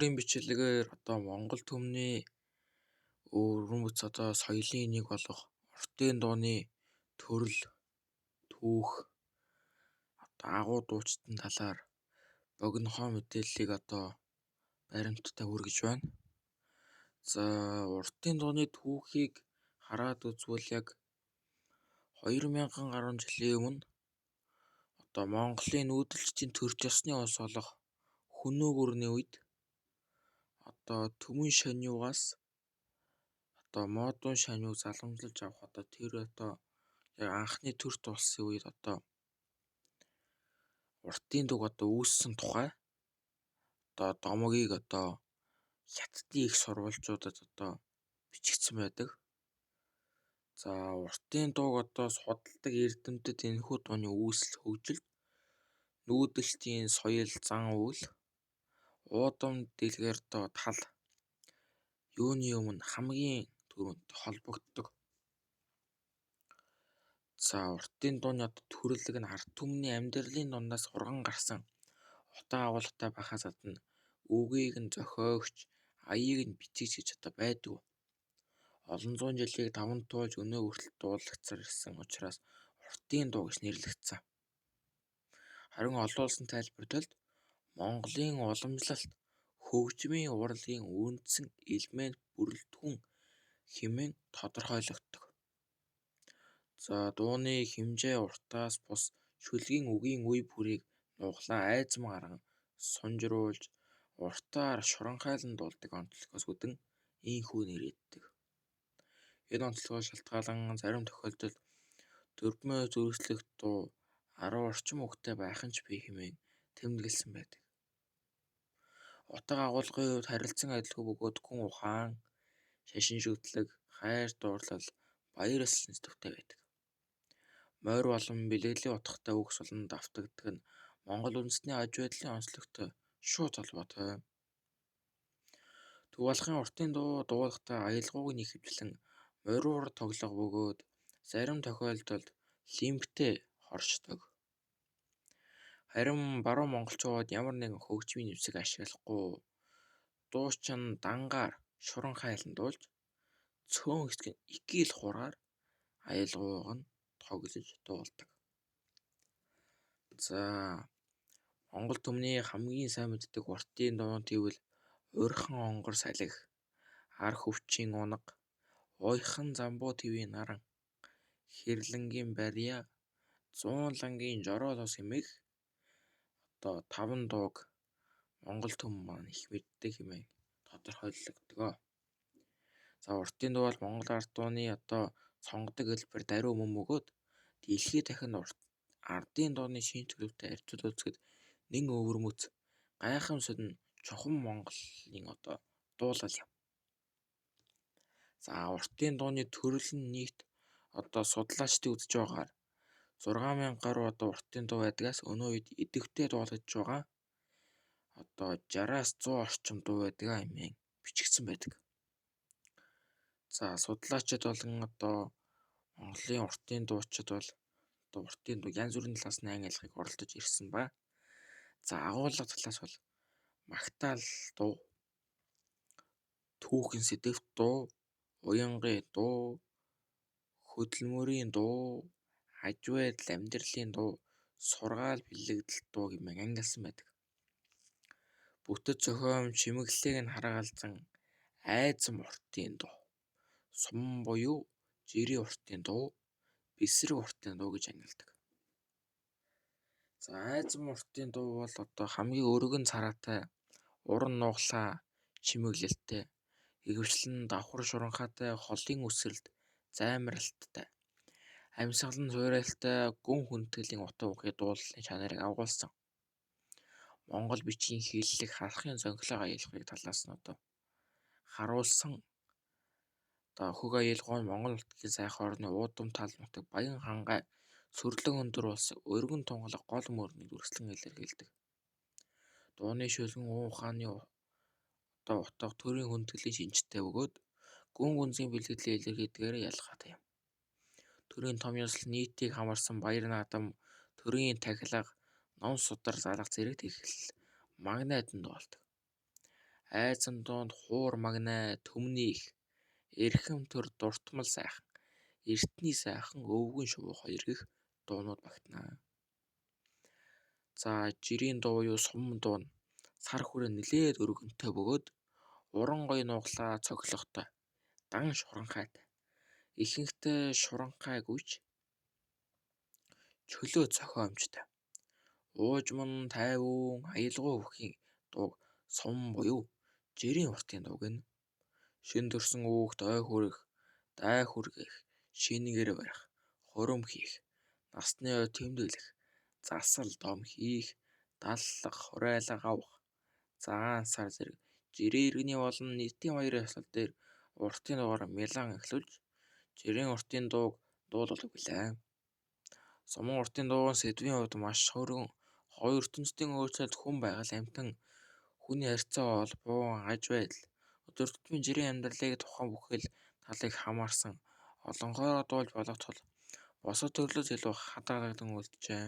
Өнөөдрийн бичлэгээр Монгол түмний өвөрмөц соёлын нэг болох Ордын дууны төрөл, түүх, агуу дуучдын талаар богинохоо мэдээллийг баримттай хүргэж байна. За Ордын дууны түүхийг хараад үзвэл яг 2000 гаруй жилийн өмнө Монголын нүүдэлчдийн төрж ёсны ус болох Хүннү гүрний үед Төмөн шаниугаас Модон шаниуг заламжилж авах тэр яг анхны төрт улсын үед Уртын дуг үүссэн тухай домогийг хятадын их сурвалжуудад бичигдсэн байдаг. За Уртын дууг судалдаг эрдэмтэд энэхүү дууны үүсэл хөгжилд нүүдэлтийн соёл зан үйл уудам дэлгэр тал юуны өмнө хамгийн түрүүнд холбогддог. За Уртын дууны төрөлөг нь ард түмний амьдралын дундаас урган гарсан утга агуулгатай байхаас гадна үгийг нь зохиогч, аяыг нь бичигч гэж байдаг. Олон зуун жилийг даван туулж өнөө хүртэл дуулагдсаар ирсэн учраас Уртын дуу гэж нэрлэгдсэн. Харин олон улсын тайлбарлалд Монголын уламжлалт хөгжмийн урлагийн үндсэн элемент бүрэлдэхүүн хэмээн тодорхойлогддог. За дууны хэмжээ уртаас бус шүлгийн үгийн үе бүрийг нуглаа айзам гарган сунжруулж уртаар шуранхайлан дуулдаг онцлогоос үүдэн ийхүү нэрийддэг. Энэ онцлогоос шалтгаалan зарим тохиолдолд дөрвөн зүрхлэх дуу 10 орчим үгтэй байх нь ч бий хэмээн тэмдэглэсэн байдаг. Утга агуулгын хувьд харилцан адилгүй бөгөөд гүн ухаан, шашин шүтлэг, хайр дурлал, баяр ёслол сэдвтэй байдаг. Морь болон бэлгэдлийн утгатай үгс болон давтагддаг нь Монгол үндэстний аж байдлын онцлогтой шууд холбоотой. Төв алхын Уртын дуу дуулахдаа аялгауг нь ихэвчлэн мориор тоглох бөгөөд зарим тохиолдолд лимбтэй хоршдог. Харин баруун монголчууд ямар нэгэн хөгжмийн нэвсийг ашиглахгүй дуучин дангаар шуранхайлан дуулж цөөн хэсэг нь икил хураар аялгауг нь тоглож дуулдаг. За Монгол түмний хамгийн сайн мэддэг Уртын дуун гэвэл Урьхан онгор салхи, ар хөвчийн унага, уйхан замбуу твийн наран, хэрлэнгийн барьяа, зуун лангийн жороо тос хэмээх 5 дууг Монгол түмэн маань их мэддэг хэмээн тодорхойлогддог. За Уртын дуу бол Монгол ард дууны сонгодог хэлбэр даруй мөн бөгөөд дэлхийд дахинд ардын дууны шинж төлөвтэй харьцуулж үзэхэд нэн өвөрмөц гайхамшигт чухам Монголын дуулал юм. За Уртын дууны төрөл нь нийт судлаачдын үзэж байгаагаар 6000 гаруй Уртын дуу байдгаас өнөө үед идэвхтэй дуулагдж байгаа 60-аас 100 орчим дуу байдаг хэмээн бичигдсэн байдаг. За судлаачид болон Монголын уртын дуучид бол уртын дуу янз бүрийн талаас нь ангилахыг оролдож ирсэн ба за агуулга талаас бол магтаал дуу, түүхэн сэдэвт дуу, уянгийн дуу, хөдөлмөрийн дуу, аж байдал амьдралын дуу, сургаал бэлэгдэл дуу хэмээн ангилсан байдаг. Бүтэц зохион чимэглэлийг нь харгалзан айзам уртын дуу, сум буюу жирийн уртын дуу, бэсрэг уртын дуу гэж ангилдаг. За айзам уртын дуу бол хамгийн өргөн цараатай, уран нугалаа чимэглэлтэй, ихэвчлэн давхар шуранхаатай, холын үсрэлт, займаралттай, амьсгалан суурайлтай, гүн хүндэтгэлийн утга ухааны дуулалтын чанарыг агуулсан. Монгол бичгийн хэллэг, харахын зохиолыг аялахыг талаас нь харуулсан хөг аялгаа нь Монгол нутгийн сайхан орны уудам тал нутаг Баян хангай сүрлэг өндөр улсыг өргөн тунгалах гол мөрнийг дүрслэн илэрхийлдэг. Дууны шүлгэн ухааны утга төрийн хүндэтгэлийн шинжтэй бөгөөд гүн гүнзгий бэлгэдлийг илэрхийлдэгээрээ ялгаатай юм. Төрийн том ёслол, нийтийг хамарсан баяр наадам, төрийн тахилга, ном судар залгах зэрэг ихэл магнайдан дуулдаг. айзан доонд хуур магнай төмний их эрхэм төр дуртмал сайхан эртний сайхан өвгөн шувуу хоёр гих дуунууд багтана. За жирийн дуу юу сум дуу нь сар хүрээ нилээд өргөнтэй бөгөөд уран гоё нуглаа цоглохтой дан шуранхайтай ихэнхдээ шуранхайгүйч чөлөө цохиомжтой уужман тайван аялгау хөхийн дууг сум буюу жирийн уртын дуу гэнэ. Шин төрсөн хүүхд ой хүрэх дай хүргэх шингэр барих хором хийх насны ой тэмдэглэх засал дом хийх даллах хураалга авах заан сар зэрэг жирийн иргэний болон нийтийн баярын ёслол дээр уртын дуугаар мялан эхлүүлж жирийн уртын дууг дуулуулдаг билээ. Сумын уртын дуугийн сэдвийн хувьд маш хөргөн хоёр ертөнцийн өөрчлөлт хүн байгаль амтан хүний харьцаа холбоо аж байдал өдөр тутмын жирийн амьдралыг тухайн бүхэл талыг хамаарсан олонхоор дуулж болох тул бусад төрлөөс илүү хадгалагдан үлджээ.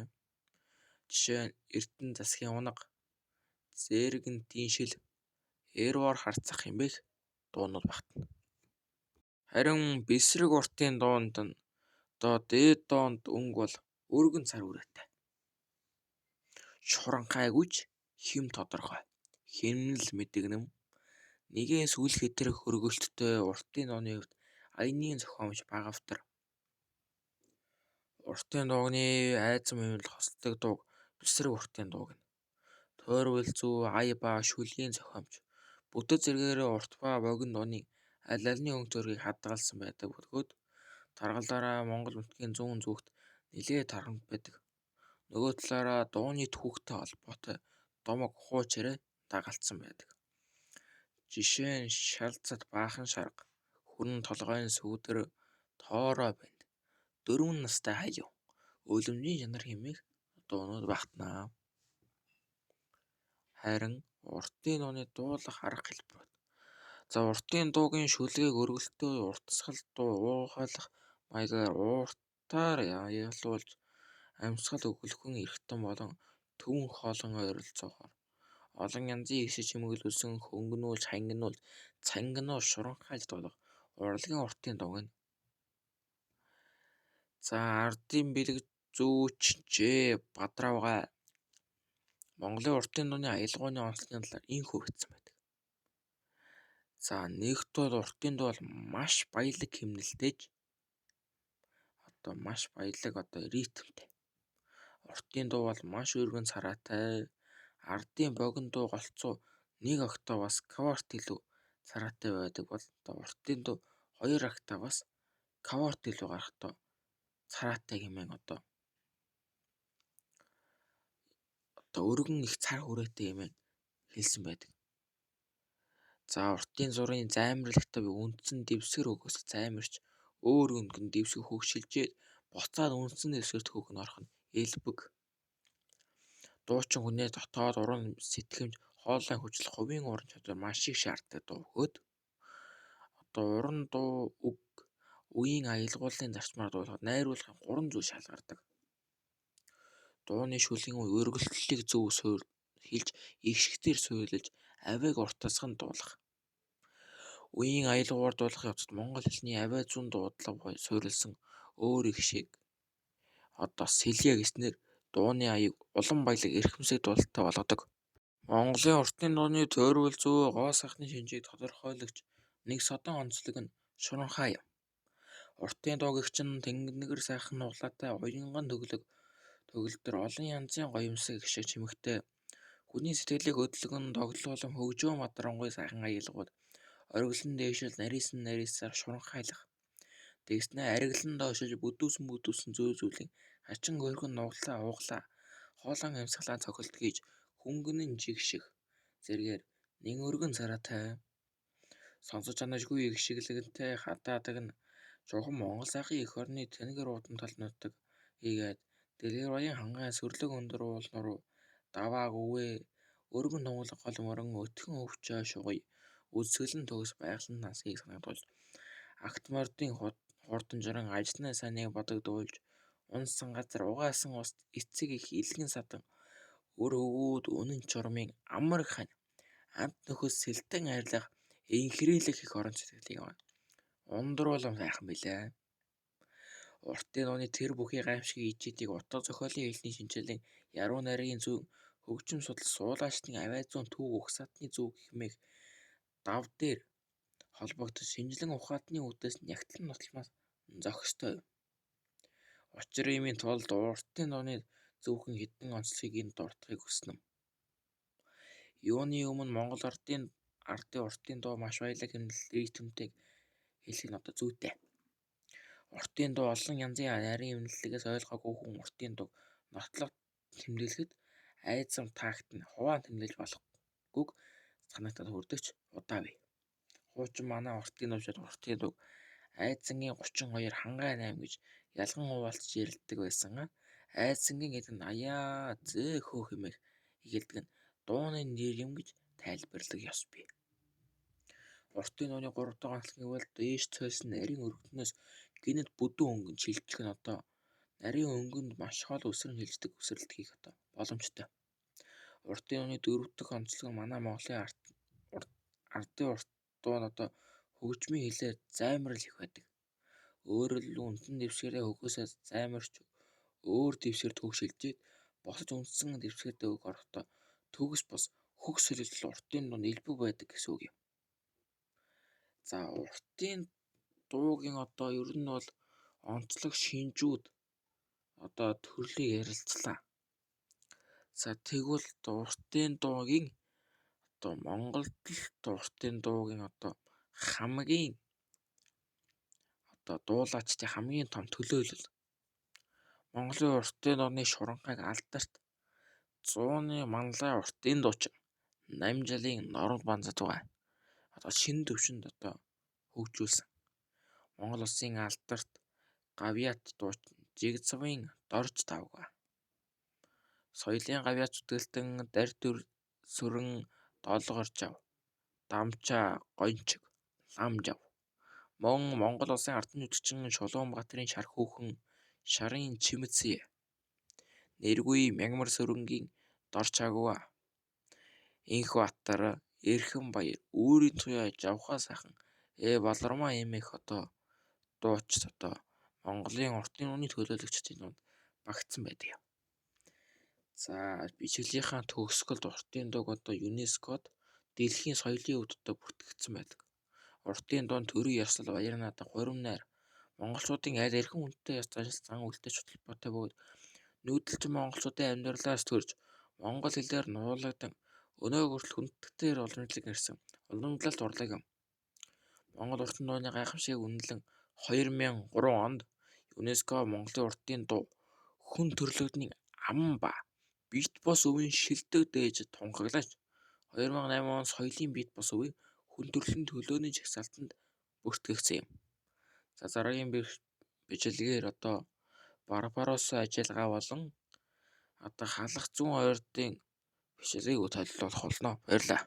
Жишээ нь Эрдэнэ засгийн унага, Зээргэнтийн шил, Эрвор харцах хэмээх дуунууд багтана. Харин Бэсрэг уртын дуунд нь дээд доонд өнгө бол өргөн цар хүрээтэй. Шуранхайгүйч хэм тодорхой, хэмнэл мэдэгнэм, нэгээс үл хэтрэх хөргөлттэй уртын дууны хувьд аяны зохиомж багавтар. Уртын дууны айзан мэмэл хосдог дууг Бэсрэг уртын дуу гэнэ. Тойрвол зүү ая ба шүлгийн зохиомж бүтэц зэргээр урт ба богино дууны аль алины өнгө төргийг хадгалсан байдаг бөгөөд таргалаараа Монгол нутгийн зүүн зүгт нэлээд тарамт байдаг. Нөгөө талаараа дууны түүхтэй холбоотой домог хуучраа дагалдсан байдаг. Жишээ нь Шалцад баахан шарга, хүрэн толгойн сүүдэр, тоорой банд, дөрвөн настай хаяв, өлөмжийн чанар хэмээх дуунууд багтана. Харин уртын дууны дуулах арга хэлбэрүүд. За уртын дуугийн шүлгийг өргөлтөө уртасгал дуу уугайлах маягаар ууртаар аялуулж амьсгал өгүүлхэн эрхтэн болон төвөн хоолон ойролцоохоор олон янзын хишиж чимэглүүлсэн хөнгөнүүлж хангинуулж цангинуулж шуранхайлж дуулах урлагийн уртын дуу гэнэ. За ардын бэлэг зүүч Ж Бадраугай Монголын уртын дууны аялгауны онцлогийн талаар инхүү бичсэн байдаг. За нэгт бол уртын дуу бол маш баялаг хэмнэлтэйж маш баялаг ритмтэй. Уртын дуу бол маш өргөн царайтай. Ардын богино дуу голцоо 1 октаваас кварт илүү царайтай байдаг бол уртын дуу 2 октаваас кварт илүү гарахдаа царайтай хэмээн өргөн их цар хүрээтэй хэмээн хэлсэн байдаг. За уртын зургийн займарлагтай үндсэн дэвсгэр өгөөс займарч өөр өнгөн дэвсгэр хөгшилжээд буцаад үндсэн дэвсгэрт хөхн орох нь элбэг. Дуучин хүнээ дотоод уран сэтгэмж хоолой хүчил хувийн уран чадвар маш их шаарддаг дуу бөгөөд уран дуу үг үеийн аялгууллын зарчмаар дуулахад найруулгын 3 зүйл шалгардаг. Дууны шүлгийн үе өргөлтлөлийг зөв хэлж игшигтэр суйлж авийг уртасган дуулах. Үеийн аялгаугаар дуулах явцад монгол хэлний авиа зүүн дуудлага суурилсан өөр их шиг сэлгээ гэснээр дууны аяыг улам баялаг эрхэмсэг дуулалттай болгодог. Монголын уртын дууны тойрвол зүү гоо сайхны шинжийг тодорхойлогч нэг содон онцлог нь шуранхай юм. Уртын дуу гэгч нь тэнгэр сайхан нуглаатай уянган төгөлдөр олон янзын гоёмсог их шиг чимэгтэй хүний сэтгэлийг хөдөлгөн тоглоулан хөгжөө мадрангуй сайхан аялгууд оргилон дээшил нарийсаар шуранхайлах. Тэгснээ ариглан доошиж бүдүүсэн зүй-зүйлийн хачин хөргөн нуглаа ууглаа хоолон амьсгалаа цохилт хийж хөнгөнөн жигших зэргээр нэн өргөн царайтай сонсож чанажгүй их шиглэгэнтэй хадаадаг нь чухам Монгол сайхан эх орны тэнгэр уудам талд нутаг хийгээд дэлгэр баян хангай сүрлэг өндөр уулан руу давааг өвөө өргөн тунгалаг гол морин өтгөн өвчөө шугая үзэсгэлэн төгс байгалан насгийг санагдуулж агт мордын хурдамжран ажлын сайныг бодогдуулж унсан газар угаасан уст эцэг их илгэн садан өр өвүүд үнэн чурмын амар хань Амт нөхөс сэлтэн арилгах, инхрийлэх их орон сэтгэлийг ундруулан сайхан билээ. Уртын нууны тэр бүхий гайхамшиг ижидийг утга зохиолын хэлний шинжилэн яруу найргийн зүүн хөгжим судал суулаачдын авиа зүүн төв угсаатны зүг хэмээх дав дээр холбогдож шинжилэн ухаатны үдээс нягтлан нотолмоос зохистой. Учир иймийн тулд уртын нууны зөвхөн хэдэн онцлогийг энд дурдахыг хүснэ. Юуны өмнө Монгол ардын уртын дуу маш баялаг хэмнэлт ритмтэй хэлэх нь одоо зүйтэй. Уртын дуу олон янзын нарийн хэмнэлтээс ойлгоогүй хүн уртын дууг нотлох тэмдэглэхэд айдсам таагт нь хуваан тэмдэглэж болохгүйг санагтад хүрдэгч удаа бий. Хуучин манай уртын дуушид уртын дууг айдсангийн 32 хангай 8 гэж ялган хуваалцж ярилдаг байсан. Айдсангийн эдэнд аяа зөөхөө хэмээх игэлдэг нь дууны нэр юм гэж тайлбарлаг ёс бий. Уртын нууны 3 дахь онцлог гэвэл дээш цойсон нарийн өргөднөөс гинэд бүдүүн өнгөнд шилжих нь одоо нарийн өнгөнд маш хол өсрөн хилждэг өсрэлт хийх одоо боломжтой. Уртын нууны 4 дахь онцлог нь манай Монголын ардын урт дуу нь одоо хөгжмийн хэлээр займарл их байдаг. Өөрөөр хэлбэл үндсэн дэвсгэрээ хөгөөсөө займарч өөр дэвсгэрт хөг шилжээд босож үндсэн дэвсгэртээ хөг орохдоо төгс бос хөх солилцол уртын дуунд элбэг байдаг гэсэн үг юм. За уртын дуугийн одоо ер нь бол онцлог шинжүүд одоо төрлийг ярилцлаа. За тэгвэл уртын дуугийн одоо Монголд уртын дуугийн одоо хамгийн одоо дуулаачдын хамгийн том төлөөлөл Монголын уртын дууны шуранхайг алдарт 100-ны манлай уртын дуучин Намжалын Норон Банзатугай одоо шинэ төвшөнд одоо хөгжүүлсэн. Монгол улсын алдарт гавьяат дуучин Жигцавын Дорж Давга, соёлын гавьяат зүтгэлтэн Дарь Сүрэн Долгор Жав, Дамчаа Гончиг, Лам Жав, мөн Монгол улсын ардын жүжигчин Шулуунбаатарын шар хүүхэн Шарын Чимэцээ, Нэргүй Мягмар Сүрэнгийн Дорж Агуа, Инх Баатар, Эрхэн Баяр, Үүрийн Туяа Жавхаа сайхан Балармаа эмээх одоо дууч одоо Монголын уртын нууны төлөөлөгчдийн дунд багтсан байдаг юм. За бичлэгийнхаа төгсгөлд уртын дууг одоо ЮНЕСКОд дэлхийн соёлын өвд одоо бүртгэгдсэн байдаг. Уртын дуун төрийн ёслол баяр наадах хурим найр монголчуудын аль эрхэм хүнтэй ёс заншил зан үйлдэлтэй хөтөлбөртэй бөгөөд нүүдэлчин монголчуудын амьдралаас төрж монгол хэлээр нуулагдан өнөөг хүртэл хүндэтгээр уламжлалыг ирсэн уламжлалт урлаг юм. Монгол уртын дууны гайхамшигыг үнэлэн 2003 онд ЮНЕСКО Монголын уртын дуу хүн төрлөختний ам ба бит бос өвийн шилдэг дээж тунхаглаж 2008 он соёлын бит бос өвийг хүн төрлийн төлөөний жагсаалтанд бүртгэгдсэн юм. За дараагийн бичлэгээр одоо Барбаросс ажиллагаа болон одоо халах зүүн ойрдын бичлэгийг төлөвлөх болно. Баярлалаа.